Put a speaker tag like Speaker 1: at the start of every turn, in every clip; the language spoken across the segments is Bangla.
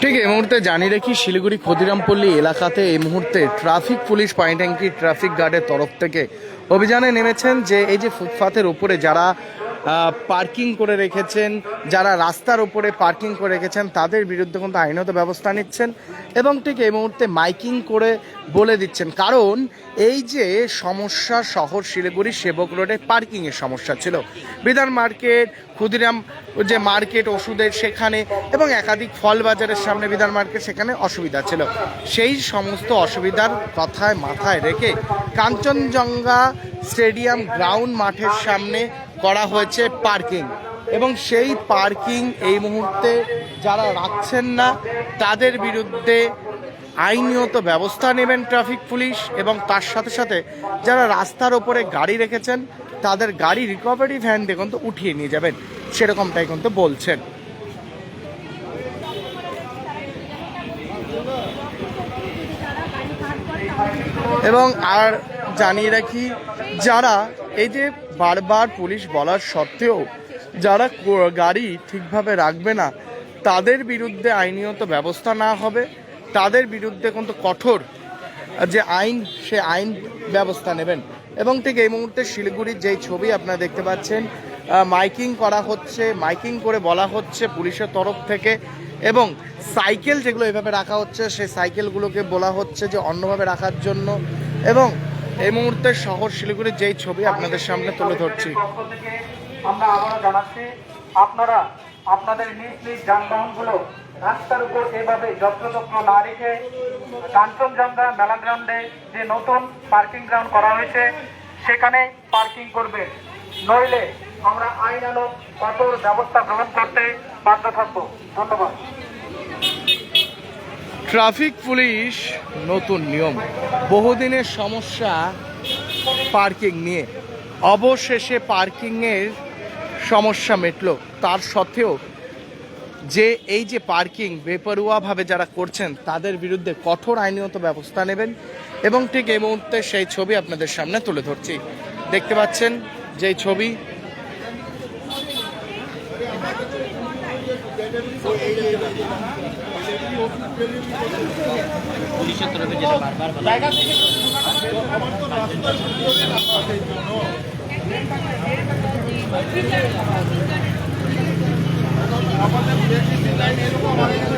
Speaker 1: ঠিক এই মুহূর্তে জানিয়ে রাখি শিলিগুড়ি ক্ষুদিরামপল্লী এলাকাতে এই মুহূর্তে ট্রাফিক পুলিশ পয়েন্ট ট্যাঙ্কি ট্রাফিক গার্ডের তরফ থেকে অভিযানে নেমেছেন। যে এই যে ফুটপাথের উপরে যারা পার্কিং করে রেখেছেন, যারা রাস্তার উপরে পার্কিং করে রেখেছেন তাদের বিরুদ্ধে কিন্তু আইনত ব্যবস্থা নিচ্ছেন এবং ঠিক এই মুহূর্তে মাইকিং করে বলে দিচ্ছেন। কারণ এই যে সমস্যা শহর শিলিগুড়ি সেবক রোডে পার্কিংয়ের সমস্যা ছিল, বিধান মার্কেট, ক্ষুদিরাম যে মার্কেট ওষুধের সেখানে এবং একাধিক ফল বাজারের সামনে বিধান মার্কেট সেখানে অসুবিধা ছিল। সেই সমস্ত অসুবিধার কথায় মাথায় রেখে কাঞ্চনজঙ্ঘা স্টেডিয়াম গ্রাউন্ড মাঠের সামনে করা হয়েছে পার্কিং এবং সেই পার্কিং এই মুহূর্তে যারা রাখছেন না তাদের বিরুদ্ধে আইনত ব্যবস্থা নেবেন ট্রাফিক পুলিশ এবং তার সাথে সাথে যারা রাস্তার ওপরে গাড়ি রেখেছেন তাদের গাড়ি রিকভারি ভ্যান দিয়ে কিন্তু উঠিয়ে নিয়ে যাবেন, সেরকমটাই কিন্তু বলছেন। এবং আর জানিয়ে রাখি যারা এই যে বারবার পুলিশ বলার সত্ত্বেও যারা গাড়ি ঠিকভাবে রাখবে না তাদের বিরুদ্ধে আইনত ব্যবস্থা না হবে, তাদের বিরুদ্ধে কিন্তু কঠোর যে আইন সে আইন ব্যবস্থা নেবেন। এবং ঠিক এই মুহূর্তে শিলিগুড়ির যেই ছবি আপনারা দেখতে পাচ্ছেন, মাইকিং করা হচ্ছে, মাইকিং করে বলা হচ্ছে পুলিশের তরফ থেকে এবং সাইকেল যেগুলো এভাবে রাখা হচ্ছে সেই সাইকেলগুলোকে বলা হচ্ছে যে অন্যভাবে রাখার জন্য। এবং এই মুহূর্তে শহর শিলিগুড়ির যেই ছবি আপনাদের সামনে তুলে ধরছি।
Speaker 2: আমরা আবারও জানাচ্ছি আপনারা আপনাদের নিজ নিজ যানবাহনগুলো রাস্তার উপর এভাবে যত্রতত্র না রেখে কাঞ্চনজঙ্ঘা মেলা গ্রাউন্ডে যে নতুন পার্কিং গ্রাউন্ড করা হয়েছে সেখানে পার্কিং করবেন, নইলে আমরা আইনানুগ কঠোর ব্যবস্থা গ্রহণ করতে বাধ্য থাকবো। ধন্যবাদ।
Speaker 1: ট্রাফিক পুলিশ নতুন নিয়ম, বহুদিনের সমস্যা পার্কিং নিয়ে, অবশেষে পার্কিংয়ের সমস্যা মিটল। তার সত্ত্বেও যে এই যে পার্কিং বেপরোয়াভাবে যারা করছেন তাদের বিরুদ্ধে কঠোর আইনত ব্যবস্থা নেবেন এবং ঠিক এই মুহূর্তে সেই ছবি আপনাদের সামনে তুলে ধরছি। দেখতে পাচ্ছেন যেই ছবি,
Speaker 3: পুলিশের তরফে যেটা বারবার জায়গা থেকে
Speaker 4: আমাদের বেশি ডিজাইন এরকম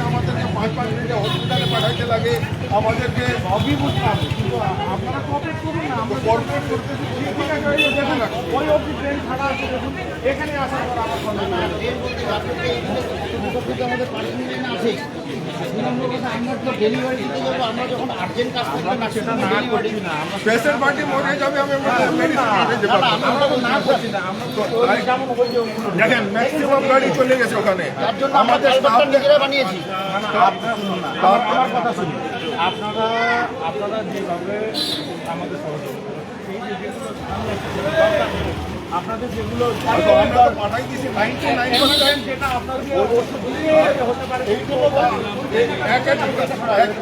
Speaker 4: আমাদেরকে 5-5 মিনিটে হসপিটালে পাঠাইতে লাগে, আমাদেরকে সবই বুঝতে হবে। কিন্তু আপনারা কোঅপারেট করুন না, আমরা কোঅপারেট করতেছি। ঠিক আছে, ওই দেখুন ওই অবধি ট্রেন ছাড়া আছে, দেখুন এখানে আসার পর আমার কথা
Speaker 3: আমাদের পার্কিং লাইন আছে। আমরা তো ডেলিভারি দিতে যাবো, আমরা যখন আর্জেন্ট কাজ করবো না সেটা না করছি না, আমরা
Speaker 4: পেশেন্ট পার্টি মরে যাবে, আমি
Speaker 3: আমরা তো না করছি না। আমরা তো যেমন
Speaker 4: দেখেন ম্যাক্সিমাম গাড়ি চলে গেছে ওখানে,
Speaker 3: তার জন্য আমাদের নিজেরা বানিয়েছি।
Speaker 4: আমার কথা শুনুন,
Speaker 5: আপনারা যেভাবে আমাদের সহযোগিতা আপনাদের যেগুলো
Speaker 4: পাঠাই দিয়েছি 99%
Speaker 5: যেটা আপনাদের হতে পারে একটা গাড়ি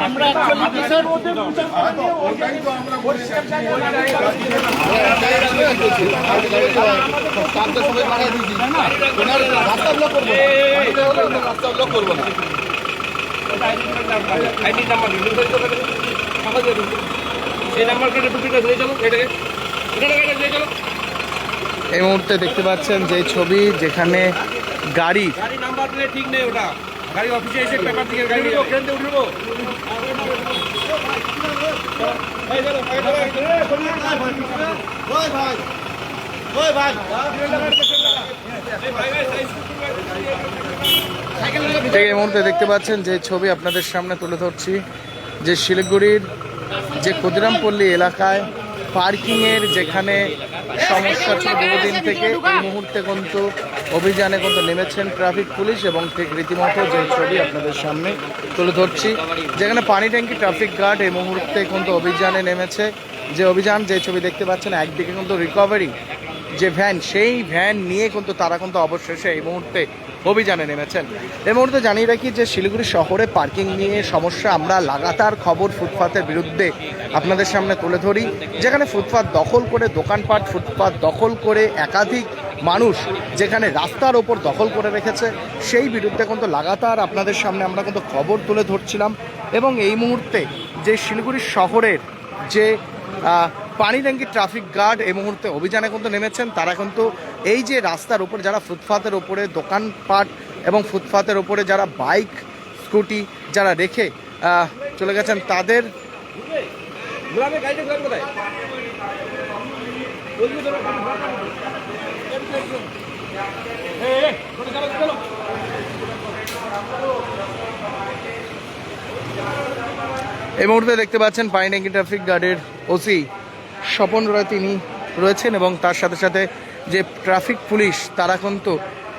Speaker 3: আমরা অ্যাকচুয়ালি কিসের
Speaker 4: ওটাই তো আমরা বলছি।
Speaker 3: রাস্তা ব্লক করবো না।
Speaker 5: আইডি নাম্বার সেই নাম্বারকে টুপিটা ধরে চলো, এটাকে চলো।
Speaker 1: এই মুহূর্তে দেখতে পাচ্ছেন যে ছবি যেখানে গাড়ি
Speaker 5: গাড়ি নাম্বার প্লেট ঠিক নেই, ওটা গাড়ি অফিসে এসে পেপার থেকে গাড়ি ট্রেন দিয়ে উঠবো।
Speaker 1: ঠিক এই মুহূর্তে দেখতে পাচ্ছেন যে ছবি আপনাদের সামনে তুলে ধরছি, যে শিলিগুড়ির যে ক্ষুদিরামপল্লী এলাকায় পার্কিংয়ের যেখানে সমস্যা ছিল বহুদিন থেকে, এই মুহূর্তে কিন্তু অভিযানে কিন্তু নেমেছেন ট্রাফিক পুলিশ এবং ঠিক রীতিমতো যে ছবি আপনাদের সামনে তুলে ধরছি, যেখানে পানি ট্যাঙ্কি ট্রাফিক গার্ড এই মুহূর্তে কিন্তু অভিযানে নেমেছে। যে অভিযান যে ছবি দেখতে পাচ্ছেন, একদিকে কিন্তু রিকভারি যে ভ্যান, সেই ভ্যান নিয়ে কিন্তু তারা কিন্তু অবশেষে এই মুহূর্তে অভিযানে নেমেছেন। এই মুহূর্তে জানিয়ে রাখি যে শিলিগুড়ি শহরে পার্কিং নিয়ে সমস্যা আমরা লাগাতার খবর ফুটপাতের বিরুদ্ধে আপনাদের সামনে তুলে ধরি, যেখানে ফুটপাত দখল করে দোকানপাট, ফুটপাত দখল করে একাধিক মানুষ যেখানে রাস্তার ওপর দখল করে রেখেছে, সেই বিরুদ্ধে কিন্তু লাগাতার আপনাদের সামনে আমরা কিন্তু খবর তুলে ধরছিলাম। এবং এই মুহূর্তে যে শিলিগুড়ি শহরের যে পানি ট্যাঙ্কি ট্রাফিক গার্ড এই মুহূর্তে অভিযানে কিন্তু নেমেছেন। তারা কিন্তু এই যে রাস্তার উপর যারা ফুটপাতের ওপরে দোকানপাট এবং ফুটপাতের ওপরে যারা বাইক স্কুটি যারা রেখে চলে গেছেন তাদের এই মুহূর্তে দেখতে পাচ্ছেন পানি ট্যাঙ্কি ট্রাফিক গার্ডের ওসি স্বপন রয় তিনি রয়েছেন এবং তার সাথে সাথে যে ট্রাফিক পুলিশ তারা কিন্তু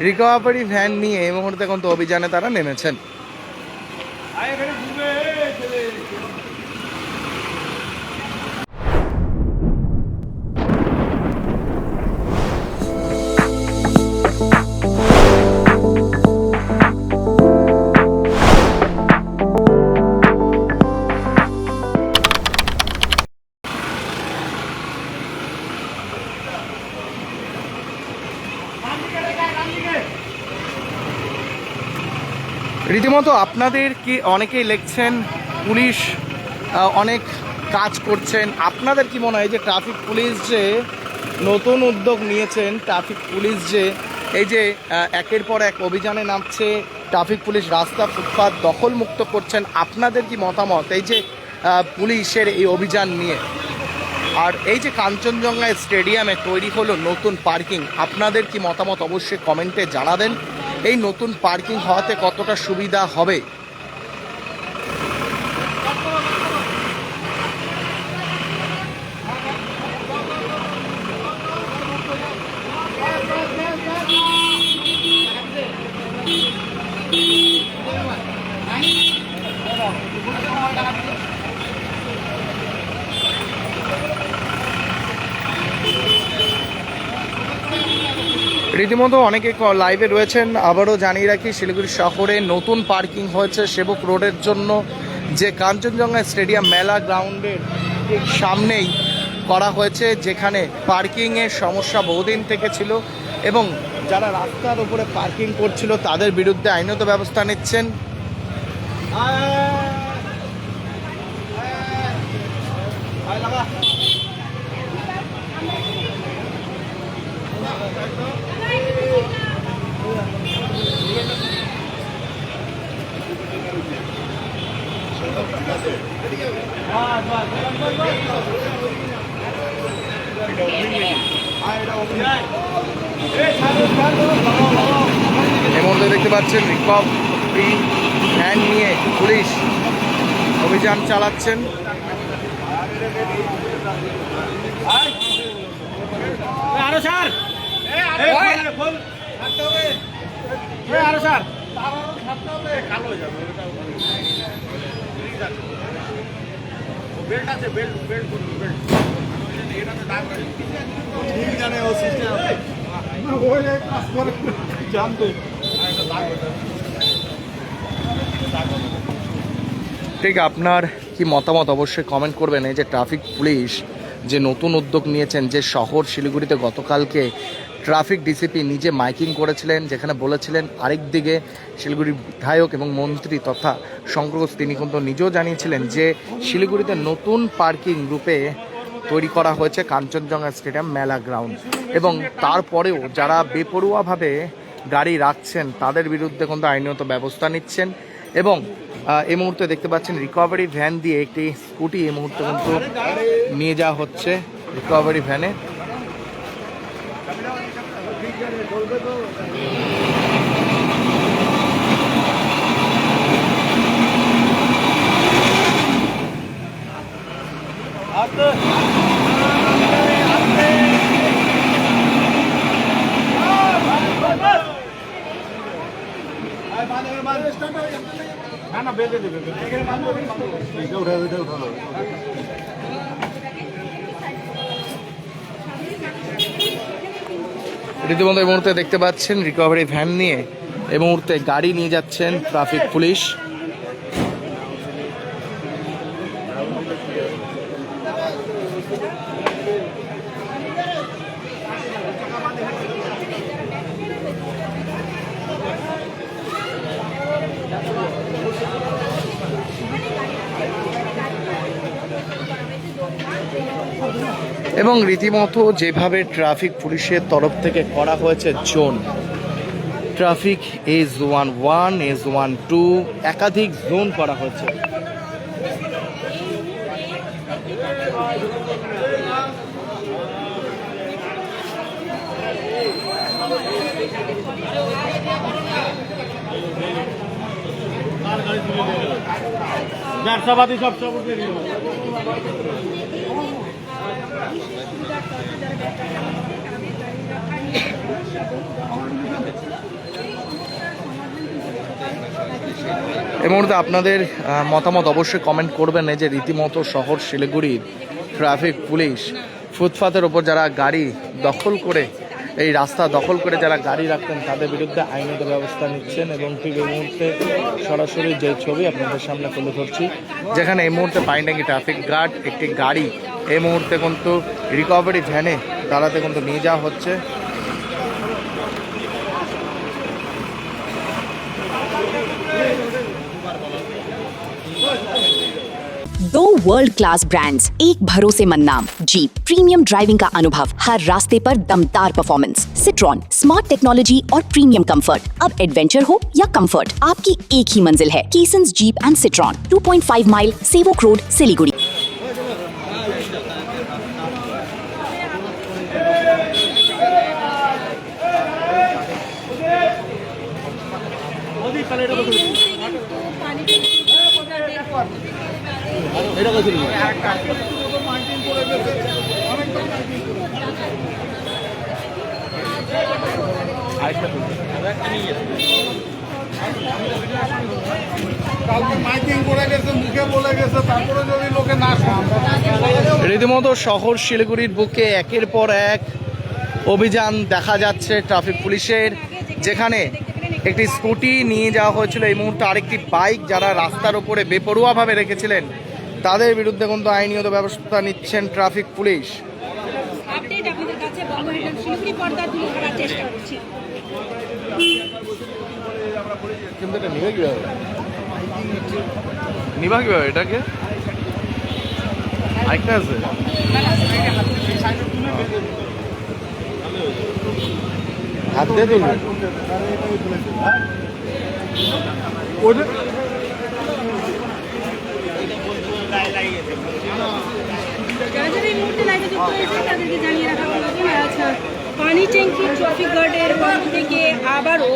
Speaker 1: রিকভারি ভ্যান নিয়ে এই মুহূর্তে কিন্তু অভিযানে তারা নেমেছেন। রীতিমতো আপনাদের কি অনেকেই লিখছেন পুলিশ অনেক কাজ করছেন, আপনাদের কি মনে হয় যে ট্রাফিক পুলিশ যে নতুন উদ্যোগ নিয়েছেন, ট্রাফিক পুলিশ যে এই যে একের পর এক অভিযানে নামছে, ট্রাফিক পুলিশ রাস্তা ফুটপাত দখলমুক্ত করছেন, আপনাদের কি মতামত এই যে পুলিশের এই অভিযান নিয়ে? আর এই যে কাঞ্চনজঙ্ঘা স্টেডিয়ামে তৈরি হলো নতুন পার্কিং, আপনাদের কি মতামত অবশ্যই কমেন্টে জানাবেন। এই নতুন পার্কিং হওয়াতে কতটা সুবিধা হবে? রীতিমতো অনেকে লাইভে রয়েছেন। আবারও জানিয়ে রাখি শিলিগুড়ি শহরে নতুন পার্কিং হয়েছে সেবক রোডের জন্য, যে কাঞ্চনজঙ্ঘা স্টেডিয়াম মেলা গ্রাউন্ডের ঠিক সামনেই করা হয়েছে, যেখানে পার্কিংয়ের সমস্যা বহুদিন থেকে ছিল এবং যারা রাস্তার উপরে পার্কিং করছিল তাদের বিরুদ্ধে আইনত ব্যবস্থা নিচ্ছেন। এই মুহূর্তে দেখতে পাচ্ছেন রিকভারি ভ্যান নিয়ে পুলিশ অভিযান চালাচ্ছেন।
Speaker 5: আরো স্যার আরো স্যার বেল্ট আছে, বেল্ট বেল্ট বেল্ট ঠিক জানে ও সিস্টেম ওই কাজ করে জানতো।
Speaker 1: ঠিক আপনার কি মতামত অবশ্যই কমেন্ট করবেন। এই যে ট্রাফিক পুলিশ যে নতুন উদ্যোগ নিয়েছেন, যে শহর শিলিগুড়িতে গতকালকে ট্রাফিক ডিসিপি নিজে মাইকিং করেছিলেন, যেখানে বলেছিলেন আরেকদিকে শিলিগুড়ির বিধায়ক এবং মন্ত্রী তথা শঙ্কর ঘোষ তিনি কিন্তু নিজেও জানিয়েছিলেন যে শিলিগুড়িতে নতুন পার্কিং রূপে তৈরি করা হয়েছে কাঞ্চনজঙ্ঘা স্টেডিয়াম মেলা গ্রাউন্ড, এবং তারপরেও যারা বেপরোয়াভাবে গাড়ি রাখছেন তাদের বিরুদ্ধে কিন্তু আইনত ব্যবস্থা নিচ্ছেন। এবং এই মুহূর্তে দেখতে পাচ্ছেন রিকভারি ভ্যান দিয়ে একটি স্কুটি এই মুহূর্তে কিন্তু নিয়ে যাওয়া হচ্ছে রিকভারি ভ্যানে।
Speaker 5: না না বেঁধে দেবে
Speaker 1: রীতিমতো এই মুহূর্তে দেখতে পাচ্ছেন রিকভারি ভ্যান নিয়ে এই মুহূর্তে গাড়ি নিয়ে যাচ্ছেন ট্রাফিক পুলিশ। এবং রীতিমতো যেভাবে ট্রাফিক পুলিশের তরফ থেকে করা হয়েছে জোন, ট্রাফিক AZ11, AZ12 একাধিক জোন করা হয়েছে।
Speaker 3: ব্যবসাবাদী সব সব উঠে দিল।
Speaker 1: এই মুহূর্তে আপনাদের মতামত অবশ্যই কমেন্ট করবেন। এই যে রীতিমতো শহর শিলিগুড়ির ট্রাফিক পুলিশ ফুটপাতের ওপর যারা গাড়ি দখল করে, এই রাস্তা দখল করে যারা গাড়ি রাখতেন তাদের বিরুদ্ধে আইনত ব্যবস্থা নিচ্ছেন। এবং ঠিক এই মুহূর্তে সরাসরি যে ছবি আপনাদের সামনে তুলে ধরছি, যেখানে এই মুহূর্তে পাইনডাঙ্গি ট্রাফিক গার্ড একটি গাড়ি এই মুহূর্তে কিন্তু রিকভারি ভ্যানে তারাতে কিন্তু নিয়ে যাওয়া হচ্ছে।
Speaker 6: दो वर्ल्ड क्लास ब्रांड्स, एक भरोसेमंद नाम। जीप, प्रीमियम ड्राइविंग का अनुभव, हर रास्ते पर दमदार परफॉर्मेंस। सिट्रॉन, स्मार्ट टेक्नोलॉजी और प्रीमियम कंफर्ट। अब एडवेंचर हो या कंफर्ट, आपकी एक ही मंजिल है। Keysons Jeep and Citroen, 2.5 mile, Sevoke road, Siliguri.
Speaker 4: কালকে মাইকিং করে গেছে, মুখে বলে গেছে, তারপরে যদি লোকে না শুনে।
Speaker 1: রীতিমতো শহর শিলিগুড়ির বুকে একের পর এক অভিযান দেখা যাচ্ছে ট্রাফিক পুলিশের, যেখানে একটি স্কুটি নিয়ে যাওয়া হয়েছিল। এই মুহূর্তে আরেকটি বাইক যারা রাস্তার উপরে বেপরোয়াভাবে রেখেছিলেন তাদের বিরুদ্ধে কিন্তু আইনত ব্যবস্থা নিচ্ছেন ট্রাফিক পুলিশ।
Speaker 7: আপডেট আপনাদের কাছে বঙ্গহিন্দু শিলিগুড়ি পর্দা তুলে ধরার চেষ্টা করছি।
Speaker 1: কিন্তু এটা নিবে কিভাবে, নিবা কিভাবে এটাকে? আরেকটা আছে, হাত দিয়ে তুলবে।
Speaker 7: যারা যারা এই মুহূর্তে লাইভে যুক্ত হয়েছে তাদেরকে জানিয়ে রাখা হলো যে আচ্ছা পানি ট্যাঙ্কি ট্রাফিক গার্ডের পক্ষ থেকে আবারও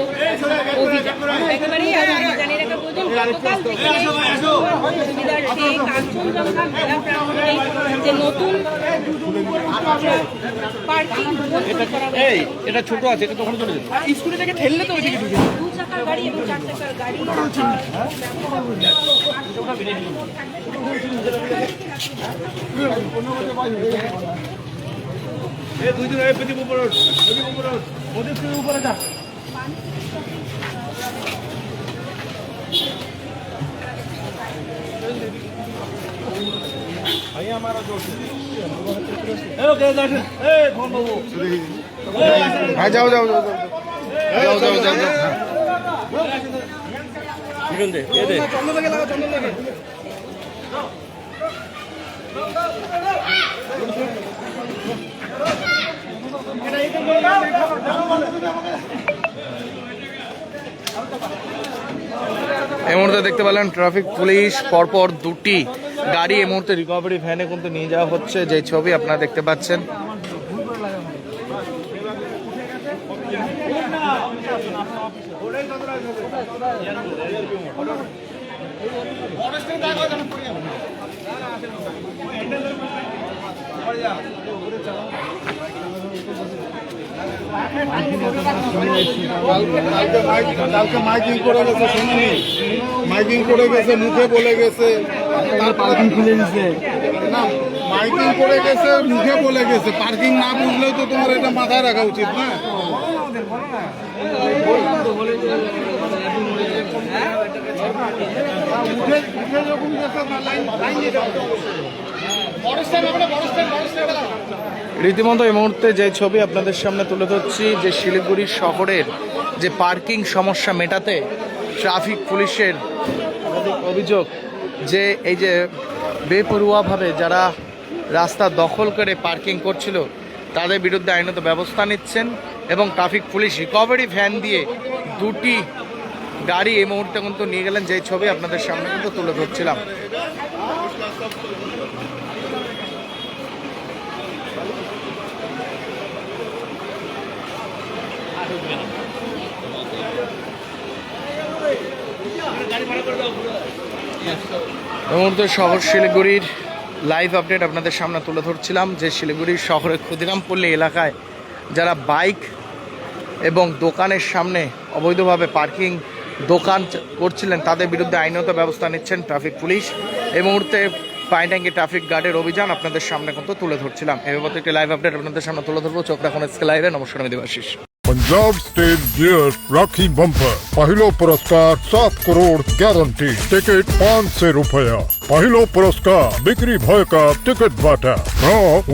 Speaker 7: অভিযান। একেবারেই জানিয়ে রাখা প্রয়োজন, গতকাল থেকে সুবিধার্থে কাঞ্চনজঙ্ঘা মেলা প্রাঙ্গণে যে নতুন পার্কিং করা হয়েছে,
Speaker 5: এটা ছোট আছে, এটা তখন চলে যাবে। স্কুলে থেকে ঠেললে তো ওইদিকে ঢুকে
Speaker 7: 2 চাকার গাড়ি এবং 4 চাকার গাড়ি
Speaker 5: দুইজন প্রদীপ উপরে ওঠ, প্রদীপ উপরে ওঠ, প্রদীপ তুই উপরে যা।
Speaker 1: হ্যাঁ যাও যাও যাও যাও যাও যাও যাও।
Speaker 5: চন্দন লাগে লাগা, চন্দন লাগে।
Speaker 1: এই মুহূর্তে দেখতে পেলেন ট্রাফিক পুলিশ পরপর দুটি গাড়ি এই মুহূর্তে রিকভারি ভ্যানে কিন্তু নিয়ে যাওয়া হচ্ছে, যে ছবি আপনারা দেখতে পাচ্ছেন।
Speaker 4: কালকে মাইকিং করে গেছে, শুনিনি মাইকিং করে গেছে, মুখে বলে গেছে, তার পার্কিং খুলে দিছে না। পার্কিং করে গেছে, মুখে বলে গেছে, পার্কিং না বুঝলেও তো তোমার এটা মাথায় রাখা উচিত না।
Speaker 1: রীতিমতো এই মুহূর্তে যে ছবি আপনাদের সামনে তুলে ধরছি, যে শিলিগুড়ি শহরের যে পার্কিং সমস্যা মেটাতে ট্রাফিক পুলিশের একাধিক অভিযোগ যে এই যে বেপরোয়াভাবে যারা রাস্তা দখল করে পার্কিং করছিল তাদের বিরুদ্ধে আইনত ব্যবস্থা নিচ্ছেন, এবং ট্রাফিক পুলিশ রিকভারি ভ্যান দিয়ে দুটি গাড়ি এই মুহূর্তে কিন্তু নিয়ে গেলেন, যে ছবি আপনাদের সামনে কিন্তু তুলে ধরছিলাম। এই মুহূর্তে শহর শিলিগুড়ির লাইভ আপডেট আপনাদের সামনে তুলে ধরছিলাম, যে শিলিগুড়ির শহরের ক্ষুদিরামপল্লী এলাকায় যারা বাইক এবং দোকানের সামনে অবৈধভাবে পার্কিং দোকান করছিলেন তাদের বিরুদ্ধে আইনত ব্যবস্থা নিচ্ছেন ট্রাফিক পুলিশ। এই মুহূর্তে পাইনট্যাঙ্কি ট্রাফিক গার্ডের অভিযান আপনাদের সামনে কিন্তু তুলে ধরছিলাম। এভাবে একটি লাইভ আপডেট আপনাদের সামনে তুলে ধরবো। চোখ রাখুন এসকে লাইভে। নমস্কার, আমি দেবাশিস।
Speaker 8: पंजाब स्टेट गियर राखी बम्पर पहलो पुरस्कार 7 करोड़ गारंटी टिकट 500 रुपया पहलो पुरस्कार बिक्री भय का टिकट बाटा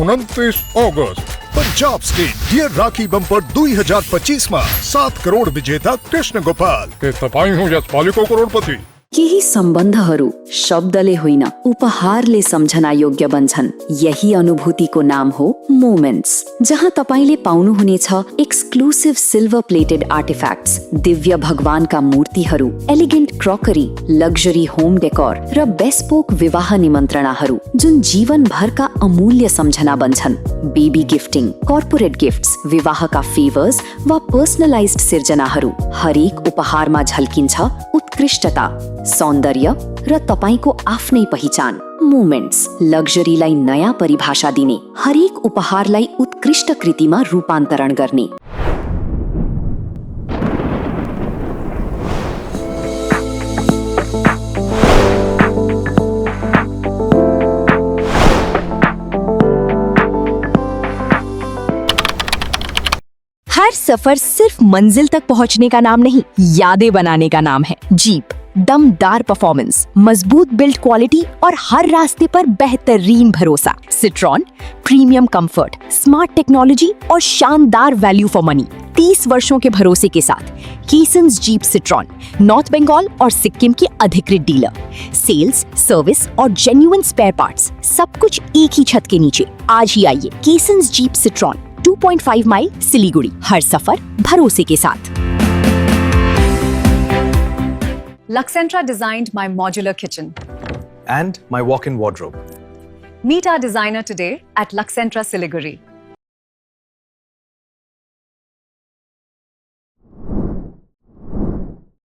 Speaker 8: 29 अगस्त
Speaker 9: पंजाब स्टेट गियर राखी बम्पर 2025 में 7 करोड़ विजेता कृष्ण गोपाल
Speaker 8: के तपाईँ हो यसपालिको करोडपति।
Speaker 6: केही सम्बन्धहरू शब्दले होइन उपहारले सम्झना योग्य बन्छन्। यही अनुभूतिको नाम हो मोमेन्ट्स, जहाँ तपाईले पाउनुहुनेछ एक्सक्लुसिभ सिल्भर प्लेटेड आर्टिफ्याक्ट्स, दिव्य भगवानका मूर्तिहरू, elegant crockery, luxury home decor र बेस्पोक विवाह निमन्त्रणाहरू जुन जीवनभरका अमूल्य सम्झना बन्छन्। बेबी गिफ्टिङ, कर्पोरेट गिफ्ट्स, विवाहका फेभर्स वा पर्सनलाइज्ड सिर्जनाहरू, हरेक उपहारमा झल्किन्छ उत्कृष्टता, सौन्दर्य र तपाईको आफ्नै पहिचान। मोमेन्ट्स लग्जरीलाई नयाँ परिभाषा दिने, हरेक उपहारलाई उत्कृष्ट कृतिमा रूपान्तरण गर्ने।
Speaker 10: हर सफर सिर्फ मंजिल तक पहुंचने का नाम नहीं, यादें बनाने का नाम है। जीप, दमदार परफॉर्मेंस, मजबूत बिल्ड क्वालिटी और हर रास्ते पर बेहतरीन भरोसा। Citroen, premium comfort, smart technology और शानदार वैल्यू फॉर मनी। 30 वर्षों के भरोसे के साथ कीसन्स जीप सिट्रॉन, नॉर्थ बंगाल और सिक्किम की अधिकृत डीलर। सेल्स, सर्विस और जेन्युइन स्पेयर पार्ट्स, सब कुछ एक ही छत के नीचे। आज ही आइए कीसन्स जीप सिट्रॉन, 2.5 माइल सिलीगुड़ी। हर सफर भरोसे के साथ।
Speaker 11: Luxentra designed my modular kitchen
Speaker 9: and my walk-in wardrobe.
Speaker 11: Meet our designer today at Luxentra Siliguri.